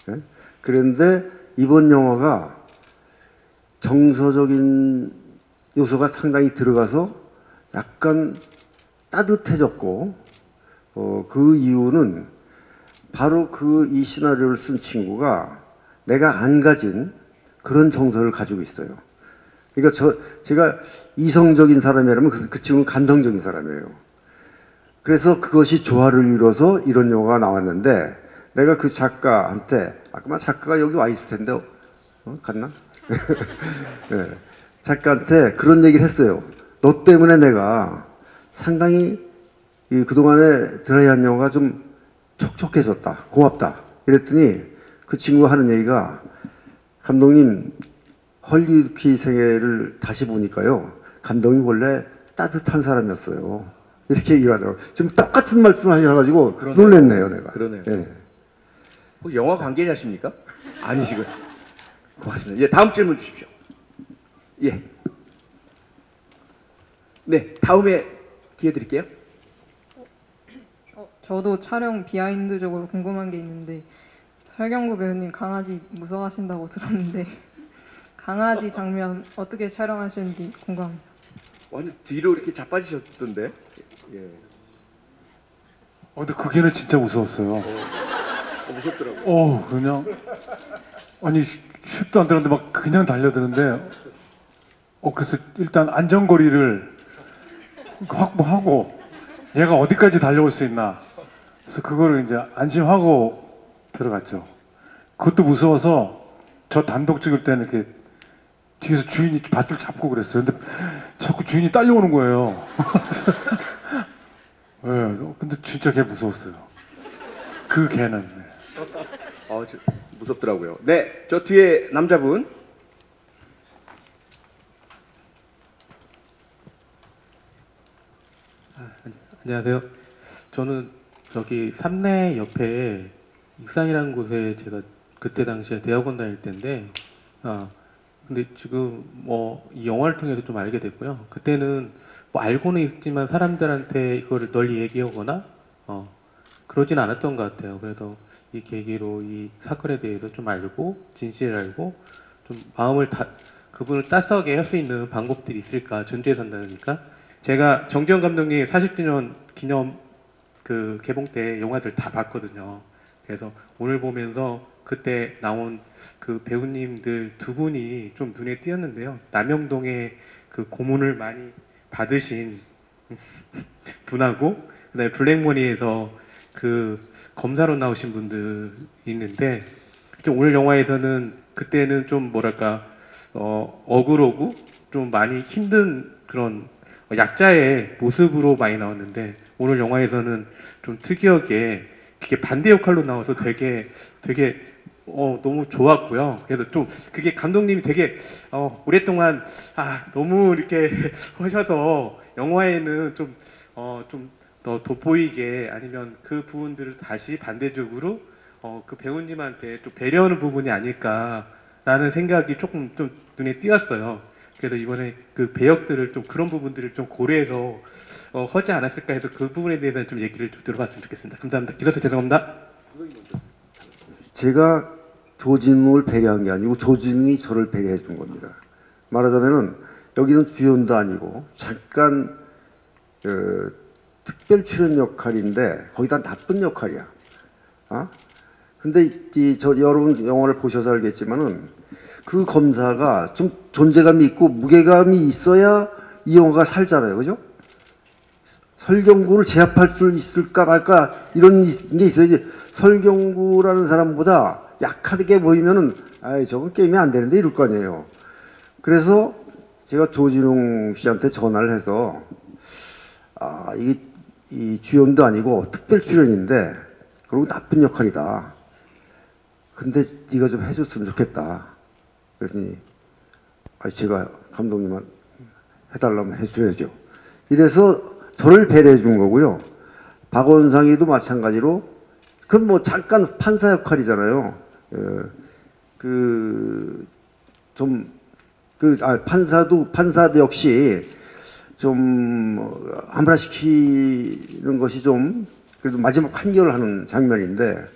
네? 그런데 이번 영화가 정서적인 요소가 상당히 들어가서 약간 따뜻해졌고 그 이유는 바로 이 시나리오를 쓴 친구가 내가 안 가진 그런 정서를 가지고 있어요. 그러니까 제가 이성적인 사람이라면 그 친구는 감성적인 사람이에요. 그래서 그것이 조화를 이뤄서 이런 영화가 나왔는데 내가 그 작가한테 아까 작가가 여기 와 있을 텐데 갔나? 네. 작가한테 그런 얘기를 했어요. 너 때문에 내가 상당히 그동안에 드라이한 영화가 좀 촉촉해졌다. 고맙다. 이랬더니 그 친구가 하는 얘기가 감독님 헐리우드 키 생애를 다시 보니까요. 감독님 원래 따뜻한 사람이었어요. 이렇게 얘기를 하더라고요. 지금 똑같은 말씀을 하셔가지고 놀랬네요, 내가. 그러네요. 예. 혹 영화 관계자십니까? 아니시고요. 고맙습니다. 예, 다음 질문 주십시오. 예. 네, 다음에 기회 드릴게요. 저도 촬영 비하인드적으로 궁금한 게 있는데 설경구 배우님 강아지 무서워하신다고 들었는데 강아지 장면 어떻게 촬영하시는지 궁금합니다. 완전 뒤로 이렇게 자빠지셨던데. 예. 근데 그게는 진짜 무서웠어요. 무섭더라고요. 그냥 아니 슛도 안 들었는데 막 그냥 달려드는데 그래서 일단 안전거리를 확보하고 얘가 어디까지 달려올 수 있나. 그래서 그거를 이제 안심하고 들어갔죠. 그것도 무서워서 저 단독 찍을 때는 이렇게 뒤에서 주인이 밧줄 잡고 그랬어요. 근데 자꾸 주인이 딸려오는 거예요. 네, 근데 진짜 걔 무서웠어요. 그 개는. 네. 무섭더라고요. 네, 저 뒤에 남자분. 안녕하세요. 저는 저기 삼내 옆에 익산이라는 곳에 제가 그때 당시에 대학원 다닐 때인데 근데 지금 이 영화를 통해서 좀 알게 됐고요. 그때는 알고는 있지만 사람들한테 이거를 널리 얘기하거나 그러진 않았던 것 같아요. 그래서 이 계기로 이 사건에 대해서 좀 알고 진실을 알고 좀 그분을 따스하게 할 수 있는 방법들이 있을까. 전주에 산다니까 제가 정지영 감독님 40주년 기념 그 개봉 때 영화들 다 봤거든요. 그래서 오늘 보면서 그때 나온 그 배우님들 두 분이 좀 눈에 띄었는데요. 남영동의 그 고문을 많이 받으신 분하고 그다음에 블랙머니에서 그 검사로 나오신 분들 있는데 오늘 영화에서는 그때는 좀 뭐랄까 억울하고 좀 많이 힘든 그런 약자의 모습으로 많이 나왔는데 오늘 영화에서는 좀 특이하게 그게 반대 역할로 나와서 되게 너무 좋았고요. 그래서 좀 그게 감독님이 되게 오랫동안 너무 이렇게 하셔서 영화에는 좀 더 돋보이게 아니면 그 부분들을 다시 반대적으로 그 배우님한테 좀 배려하는 부분이 아닐까라는 생각이 조금 좀 눈에 띄었어요. 그래서 이번에 그 배역들을 좀 그런 부분들을 좀 고려해서 하지 않았을까 해서 그 부분에 대해서는 좀 얘기를 좀 들어봤으면 좋겠습니다. 감사합니다. 길어서 죄송합니다. 제가 조진웅을 배려한 게 아니고 조진웅이 저를 배려해 준 겁니다. 말하자면은 여기는 주연도 아니고 잠깐 특별 출연 역할인데 거기다 나쁜 역할이야. 근데 여러분 영화를 보셔서 알겠지만은 그 검사가 좀 존재감이 있고 무게감이 있어야 이 영화가 살잖아요, 그죠? 설경구를 제압할 수 있을까 말까 이런 게 있어야지. 설경구라는 사람보다 약하게 보이면은 저건 게임이 안 되는데 이럴 거 아니에요. 그래서 제가 조진웅 씨한테 전화를 해서 이게 이 주연도 아니고 특별 출연인데 그리고 나쁜 역할이다. 근데 네가 좀 해줬으면 좋겠다. 그랬더니 제가 감독님만 해달라면 해줘야죠. 이래서 저를 배려해 준 거고요. 박원상이도 마찬가지로 그건 뭐 잠깐 판사 역할이잖아요. 판사도 역시 좀 암울화시키는 것이 좀 그래도 마지막 판결을 하는 장면인데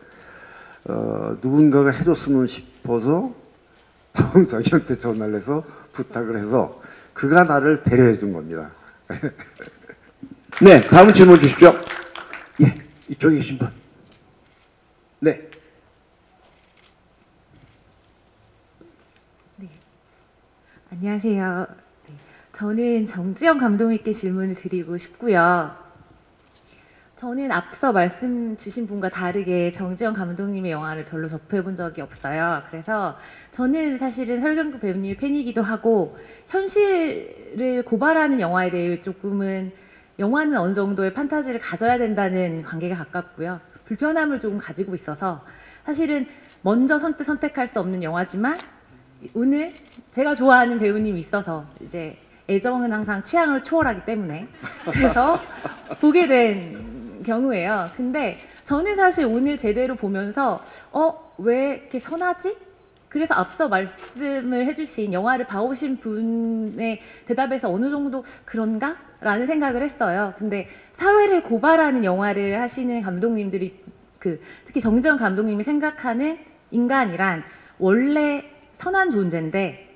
누군가가 해줬으면 싶어서 박원상이한테 전화를 해서 부탁을 해서 그가 나를 배려해 준 겁니다. 네, 다음 질문 주십시오. 예, 이쪽에 계신 분. 네. 안녕하세요. 네, 저는 정지영 감독님께 질문을 드리고 싶고요. 저는 앞서 말씀 주신 분과 다르게 정지영 감독님의 영화를 별로 접해본 적이 없어요. 그래서 저는 사실은 설경구 배우님의 팬이기도 하고 현실을 고발하는 영화에 대해 조금은 영화는 어느 정도의 판타지를 가져야 된다는 관계가 가깝고요. 불편함을 조금 가지고 있어서 사실은 먼저 선택할 수 없는 영화지만 오늘 제가 좋아하는 배우님이 있어서 이제 애정은 항상 취향을 초월하기 때문에 그래서 보게 된 경우예요. 근데 저는 사실 오늘 제대로 보면서 왜 이렇게 선하지? 그래서 앞서 말씀을 해주신 영화를 봐오신 분의 대답에서 어느 정도 그런가? 라는 생각을 했어요. 근데 사회를 고발하는 영화를 하시는 감독님들이 특히 정지영 감독님이 생각하는 인간이란 원래 선한 존재인데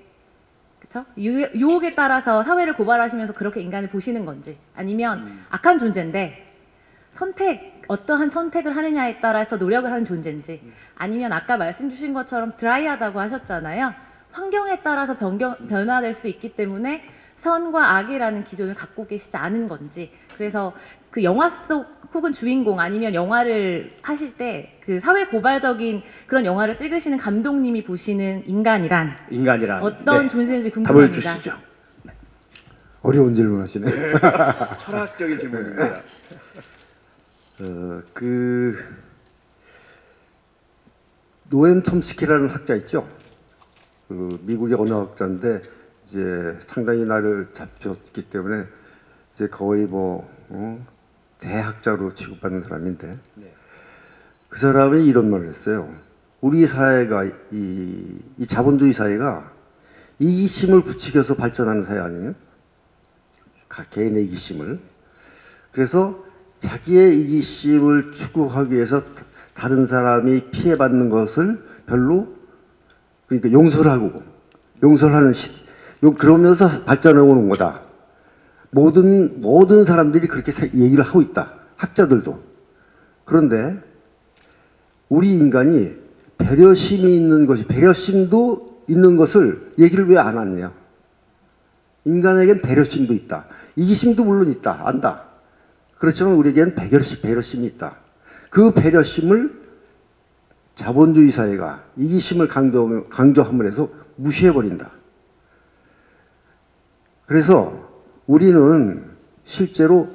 그쵸? 유혹에 따라서 사회를 고발하시면서 그렇게 인간을 보시는 건지 아니면 악한 존재인데 어떠한 선택을 하느냐에 따라서 노력을 하는 존재인지 아니면 아까 말씀 주신 것처럼 드라이하다고 하셨잖아요. 환경에 따라서 변화될 수 있기 때문에 선과 악이라는 기존을 갖고 계시지 않은 건지 그래서 그 영화 속 혹은 주인공 아니면 영화를 하실 때 그 사회 고발적인 그런 영화를 찍으시는 감독님이 보시는 인간이란 어떤 네. 존재인지 답을 궁금합니다. 주시죠. 어려운 질문 하시네. 철학적인 질문입니다. 노엠 톰스키라는 학자 있죠. 미국의 언어학자인데 이제 상당히 나를 잡혔기 때문에 이제 거의 대학자로 취급받는 사람인데 그 사람이 이런 말을 했어요. 우리 사회가 이 자본주의 사회가 이기심을 부추겨서 발전하는 사회 아니에요? 개인의 이기심을. 그래서 자기의 이기심을 추구하기 위해서 다른 사람이 피해받는 것을 별로 그러니까 용서하는 그러면서 발전해 오는 거다. 모든 사람들이 그렇게 얘기를 하고 있다. 학자들도. 그런데 우리 인간이 배려심도 있는 것을 얘기를 왜 안 하느냐. 인간에겐 배려심도 있다. 이기심도 물론 있다. 안다. 그렇지만 우리에겐 배려심이 있다. 그 배려심을 자본주의 사회가 이기심을 강조함을 해서 무시해버린다. 그래서 우리는 실제로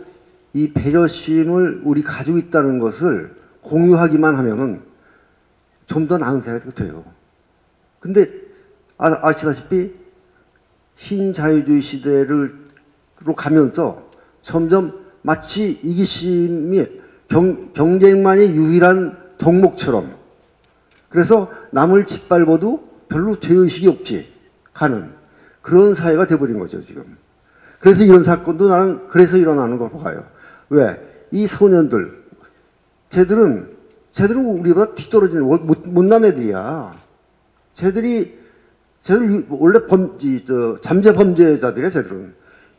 이 배려심을 우리 가지고 있다는 것을 공유하기만 하면은 좀 더 나은 사회가 돼요. 근데 아시다시피 신자유주의 시대로 가면서 점점 마치 이기심이 경쟁만이 유일한 덕목처럼, 그래서 남을 짓밟아도 별로 죄의식이 없지 가는 그런 사회가 돼버린 거죠 지금. 그래서 이런 사건도 나는 그래서 일어나는 거로 봐요. 왜? 이 소년들, 쟤들은 우리보다 뒤떨어지는 못난 애들이야. 쟤들 원래 잠재 범죄자들이야. 쟤들은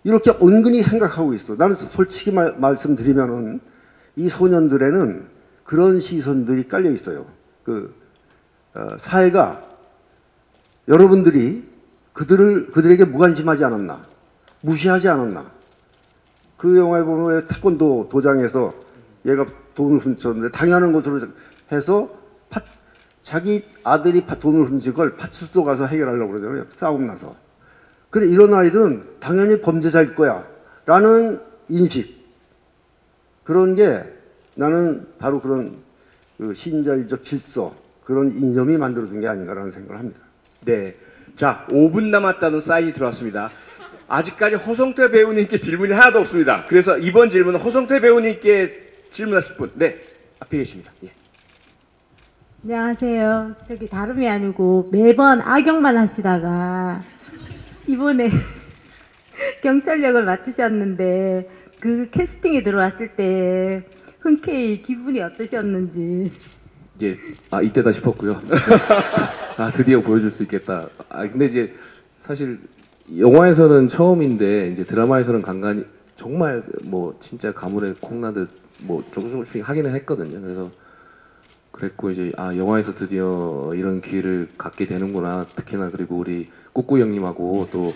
이렇게 은근히 생각하고 있어. 나는 솔직히 말씀드리면은 이 소년들에는 그런 시선들이 깔려 있어요. 사회가, 여러분들이 그들에게 무관심하지 않았나, 무시하지 않았나. 그 영화에 보면 왜 태권도 도장에서 얘가 돈을 훔쳤는데 당연한 것으로 해서 자기 아들이 돈을 훔친 걸 파출소 가서 해결하려고 그러잖아요. 싸움 나서. 그래, 이런 아이들은 당연히 범죄자일 거야 라는 인식, 그런 게 나는 바로 그런 신자유적 질서, 그런 이념이 만들어준 게 아닌가라는 생각을 합니다. 네. 자, 5분 남았다는 사인이 들어왔습니다. 아직까지 허성태 배우님께 질문이 하나도 없습니다. 그래서 이번 질문은 허성태 배우님께 질문하실 분. 네, 앞에 계십니다. 예. 안녕하세요. 저기 다름이 아니고 매번 악역만 하시다가 이번에 경찰역을 맡으셨는데 그 캐스팅에 들어왔을 때 흔쾌히 기분이 어떠셨는지. 예, 이때다 싶었고요. 드디어 보여줄 수 있겠다. 근데 이제 사실 영화에서는 처음인데 이제 드라마에서는 간간히 정말 뭐 진짜 가물에 콩나듯 뭐 조금씩 하기는 했거든요. 그래서 그랬고 이제 영화에서 드디어 이런 기회를 갖게 되는구나. 특히나 그리고 우리 꾸꾸 형님하고 또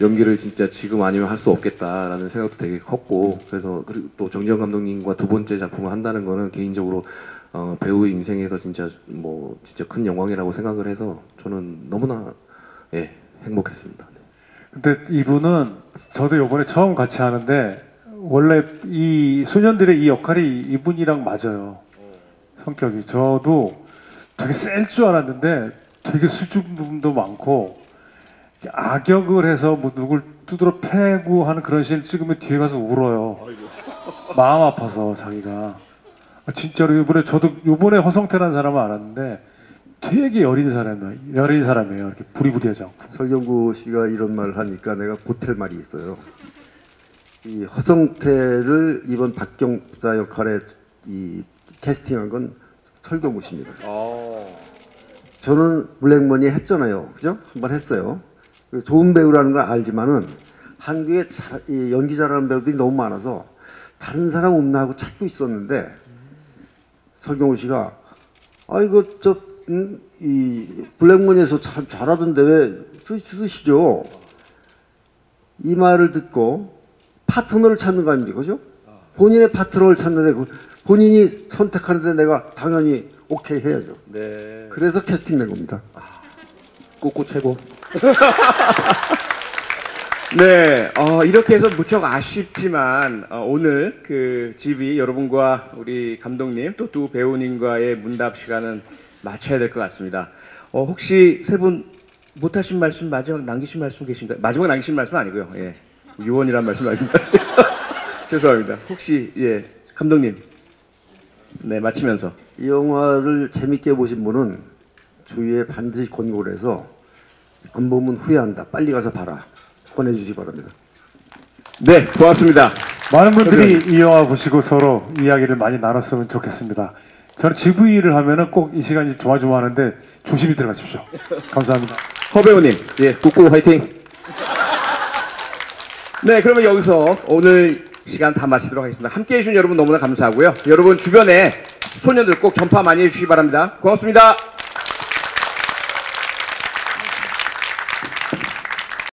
연기를 진짜 지금 아니면 할 수 없겠다라는 생각도 되게 컸고, 그래서 그리고 또 정지영 감독님과 두 번째 작품을 한다는 거는 개인적으로 배우의 인생에서 진짜 큰 영광이라고 생각을 해서 저는 너무나 행복했습니다. 근데 이분은 저도 이번에 처음 같이 하는데 원래 이 소년들의 이 역할이 이분이랑 맞아요. 성격이. 저도 되게 셀 줄 알았는데 되게 수줍은 부분도 많고, 악역을 해서 뭐 누굴 두드러 패고 하는 그런 씬을 찍으면 뒤에 가서 울어요. 마음 아파서 자기가. 진짜로 요번에 허성태라는 사람을 알았는데 되게 여린 사람이에요. 이렇게 부리부리하지 않고. 설경구 씨가 이런 말을 하니까 내가 보탤 말이 있어요. 이 허성태를 이번 박경자 역할에 캐스팅한 건 설경구 씨입니다. 저는 블랙머니 했잖아요. 그죠? 한번 했어요. 좋은 배우라는 걸 알지만은 한국에 연기 잘하는 배우들이 너무 많아서 다른 사람 없나 하고 찾고 있었는데 설경구 씨가 이 블랙머니에서 참 잘하던데 왜 쓰시죠? 이 말을 듣고 파트너를 찾는 거 아닙니까? 그죠? 본인의 파트너를 찾는데 본인이 선택하는데 내가 당연히 오케이 해야죠. 네. 그래서 캐스팅 낸 겁니다. 꾸꾸 최고. 네, 이렇게 해서 무척 아쉽지만 오늘 그 GV 여러분과 우리 감독님 또 두 배우님과의 문답 시간은 마쳐야 될 것 같습니다. 혹시 세 분 못하신 말씀, 마지막 남기신 말씀 계신가요? 마지막 남기신 말씀 아니고요. 예, 유언이란 말씀 아닙니다. 죄송합니다. 혹시 감독님, 네, 마치면서 이 영화를 재밌게 보신 분은 주위에 반드시 권고를 해서 안 보면 후회한다, 빨리 가서 봐라, 권해주시기 바랍니다. 네, 고맙습니다. 많은 분들이 이 영화 보시고 서로 이야기를 많이 나눴으면 좋겠습니다. 저는 GV를 하면은 꼭 이 시간이 조마조마하는데 조심히 들어가십시오. 감사합니다. 허 배우님. 꾸꾸 화이팅. 네, 그러면 여기서 오늘 시간 다 마치도록 하겠습니다. 함께해 주신 여러분 너무나 감사하고요. 여러분 주변에 소년들 꼭 전파 많이 해주시기 바랍니다. 고맙습니다.